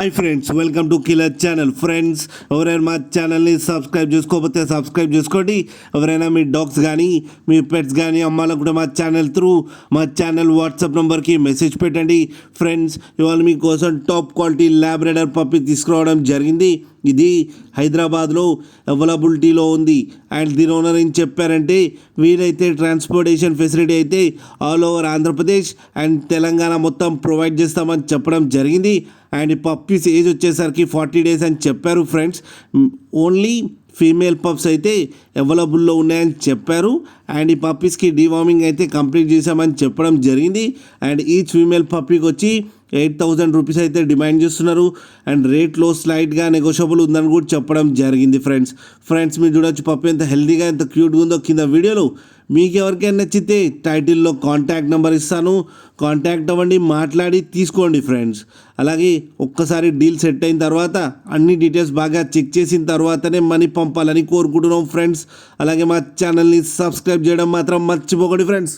Hi friends, welcome to killer channel. Friends, ఎవరైనా మా ఛానల్ని సబ్స్క్రైబ్ చేసుకోకపోతే సబ్స్క్రైబ్ చేసుకోండి. ఎవరైనా మీ డాగ్స్ కానీ మీ పెట్స్ కానీ అమ్మాలకు కూడా మా ఛానల్ త్రూ మా ఛానల్ వాట్సాప్ నెంబర్కి మెసేజ్ పెట్టండి. ఫ్రెండ్స్, ఇవాళ మీకోసం టాప్ క్వాలిటీ ల్యాబ్రేడర్ పప్పి తీసుకురావడం జరిగింది. ఇది హైదరాబాద్లో అవైలబిలిటీలో ఉంది. అండ్ దీని ఓనర్ ఏం చెప్పారంటే, వీరైతే ట్రాన్స్పోర్టేషన్ ఫెసిలిటీ అయితే all over Andhra Pradesh and Telangana మొత్తం ప్రొవైడ్ చేస్తామని చెప్పడం జరిగింది. అండ్ ఈ పప్పీస్ ఏజ్ వచ్చేసరికి 40 days అని చెప్పారు. ఫ్రెండ్స్, ఓన్లీ ఫీమేల్ పప్స్ అయితే అవైలబుల్లో ఉన్నాయని చెప్పారు. అండ్ ఈ పప్పీస్కి డీవార్మింగ్ అయితే కంప్లీట్ చేశామని చెప్పడం జరిగింది. అండ్ ఈచ్ ఫీమేల్ పప్పీకి వచ్చి 8,000 రూపీస్ అయితే డిమాండ్ చేస్తున్నారు. అండ్ రేట్లో స్లైట్గా నెగోషియబుల్ ఉందని కూడా చెప్పడం జరిగింది. ఫ్రెండ్స్ మీరు చూడొచ్చు పప్పి ఎంత హెల్తీగా ఎంత క్యూట్గా ఉందో కింద వీడియోలో. మీకు ఎవరికైనా నచ్చితే టైటిల్లో కాంటాక్ట్ నెంబర్ ఇస్తాను, కాంటాక్ట్ అవ్వండి, మాట్లాడి తీసుకోండి ఫ్రెండ్స్. అలాగే ఒక్కసారి డీల్ సెట్ అయిన తర్వాత అన్ని డీటెయిల్స్ బాగా చెక్ చేసిన తర్వాతనే మనీ పంపాలని కోరుకుంటున్నాం ఫ్రెండ్స్. అలాగే మా ఛానల్ని సబ్స్క్రైబ్ చేయడం మాత్రం మర్చిపోకండి ఫ్రెండ్స్.